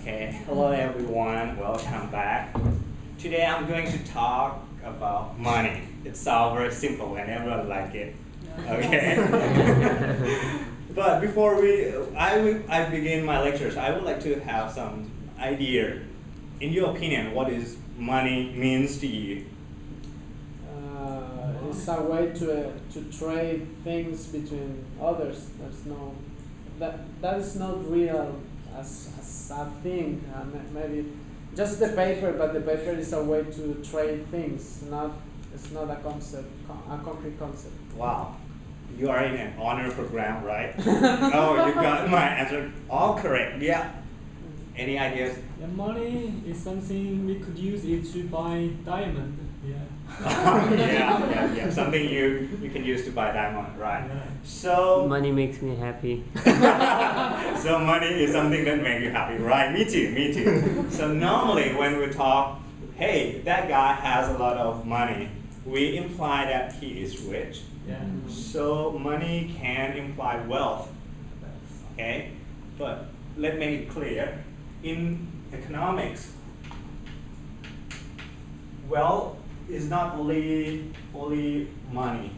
Okay, hello everyone, welcome back. Today I'm going to talk about money. It sounds very simple and everyone like it. Okay. But before I begin my lectures, I would like to have some idea. In your opinion, what is money means to you? It's a way to trade things between others. That is not real as a thing. Maybe just the paper, but the paper is a way to trade things. It's not a concept, a concrete concept. Wow, you are in an honor program, right? Oh, you got my answer all correct. Yeah. Any ideas? Yeah, money is something we could use it to buy diamond. Yeah. yeah. Something you can use to buy diamond, right? Yeah. So Money makes me happy. so money is something that makes you happy, right? Me too. So normally when we talk, hey, that guy has a lot of money, we imply that he is rich. Yeah. So money can imply wealth, okay? But let's make it clear. In economics, wealth is not only money.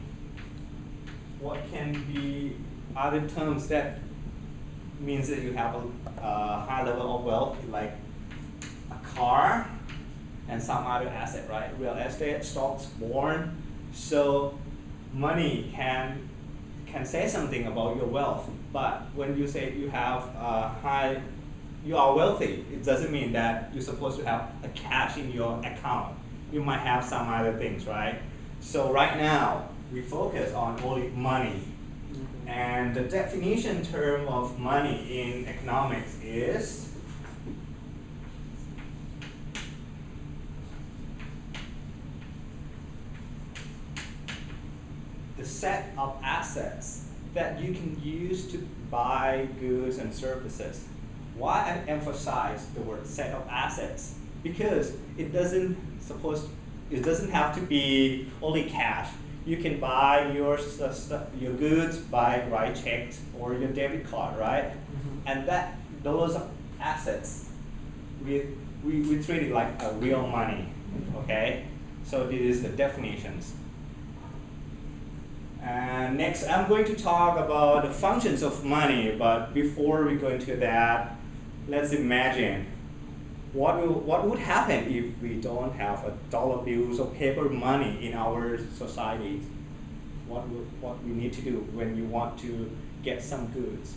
What can be other terms that means that you have a high level of wealth, like a car and some other asset, right? Real estate, stocks, bond. So money can say something about your wealth, but when you say you have you are wealthy, it doesn't mean that you're supposed to have a cash in your account. You might have some other things, right? So right now, we focus on only money. And the definition term of money in economics is the set of assets that you can use to buy goods and services. Why I emphasize the word set of assets? Because it doesn't have to be only cash. You can buy your goods by write checks or your debit card, right? And those assets we treat it like a real money. Okay? So this is the definitions. And next I'm going to talk about the functions of money, but before we go into that, let's imagine what would happen if we don't have a dollar bills or paper money in our society? What we need to do when you want to get some goods?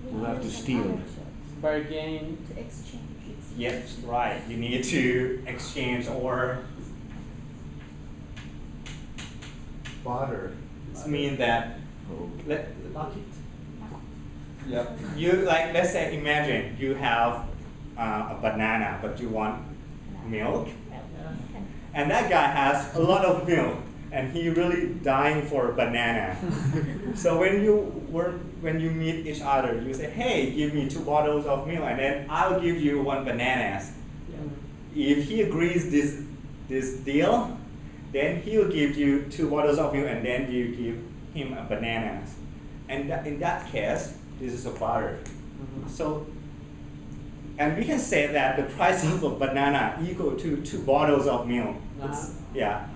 You have to steal. Bargain. To exchange. Yes, right. You need to exchange or barter. It means that Bucket. Yep. Let's say, imagine you have a banana, but you want milk, Yeah. and that guy has a lot of milk, and he really dying for a banana. So when you meet each other, you say, "Hey, give me 2 bottles of milk, and then I'll give you 1 banana." Yeah. If he agrees this deal, then he'll give you 2 bottles of milk, and then you give him a banana. And in that case, this is a barter. So, and we can say that the price of a banana equal to 2 bottles of milk. Yeah,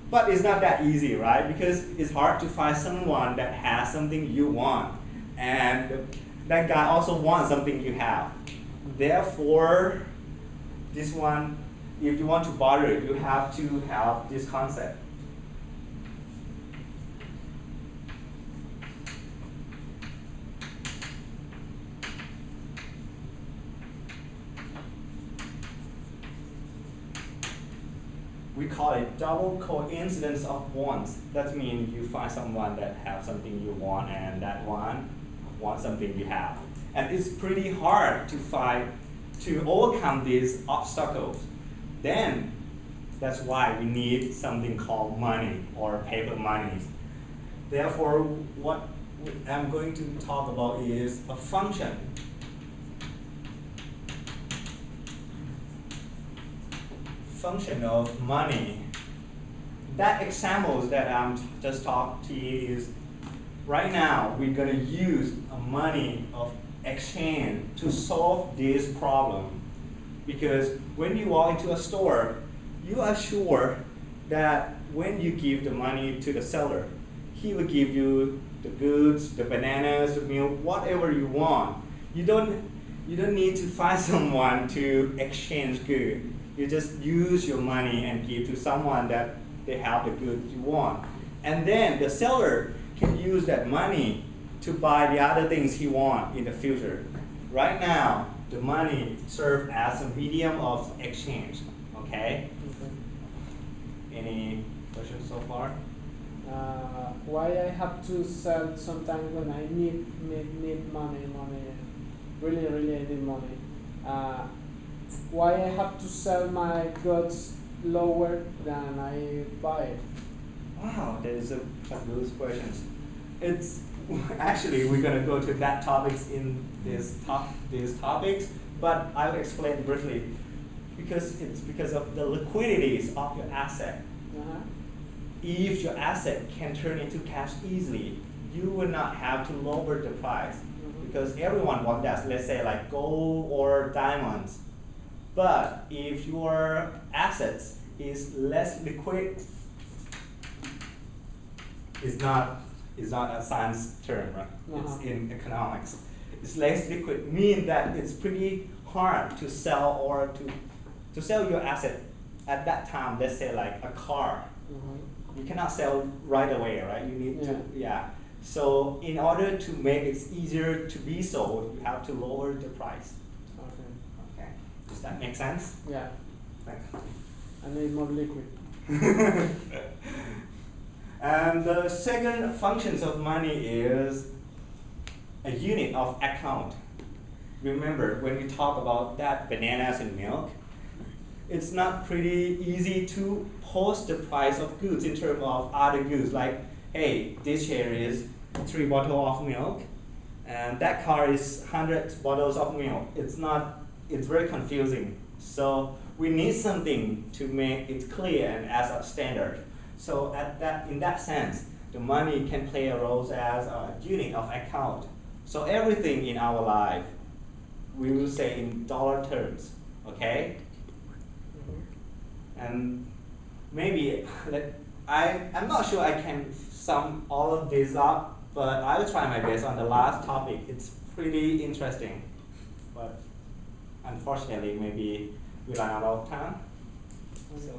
but it's not that easy, right? Because it's hard to find someone that has something you want, and that guy also wants something you have. Therefore, this one, if you want to barter, you have to have this concept. We call it double coincidence of wants. That means you find someone that have something you want, and that one wants something you have. And it's pretty hard to overcome these obstacles. Then that's why we need something called money or paper money. Therefore, what I'm going to talk about is a function. Function of money. That examples that I'm just talking to you is right now we're going to use a money of exchange to solve this problem. Because when you walk into a store, you are sure that when you give the money to the seller, he will give you the goods, the bananas, the milk, whatever you want. You don't need to find someone to exchange goods. You just use your money and give to someone that they have the goods you want. And then the seller can use that money to buy the other things he wants in the future. Right now, the money serves as a medium of exchange. Okay? Any questions so far? Why I have to sell sometimes when I need money, really I need money. Why I have to sell my goods lower than I buy it? Wow, that is a good question. It's actually we're gonna go to that topics in these topics, but I'll explain briefly. Because it's because of the liquidities of your asset. If your asset can turn into cash easily, you will not have to lower the price. Because everyone wants that, let's say like gold or diamonds. But if your assets is less liquid, it's not a science term, right? It's in economics. It's less liquid, means that it's pretty hard to sell or to sell your asset at that time. Let's say like a car. You cannot sell right away, right? You need to, So in order to make it easier to be sold, you have to lower the price. Okay. Does that make sense? Yeah. Thanks. I need more liquid. And the second functions of money is a unit of account. Remember, when we talk about that bananas and milk, it's not pretty easy to post the price of goods in terms of other goods. Like, hey, this here is 3 bottles of milk, and that car is 100 bottles of milk. It's very confusing. So we need something to make it clear and as a standard. So in that sense, the money can play a role as a unit of account. So everything in our life, we will say in dollar terms, okay? And maybe, I'm not sure I can sum all of this up, but I will try my best on the last topic. It's pretty interesting, but unfortunately, maybe we run out of time. So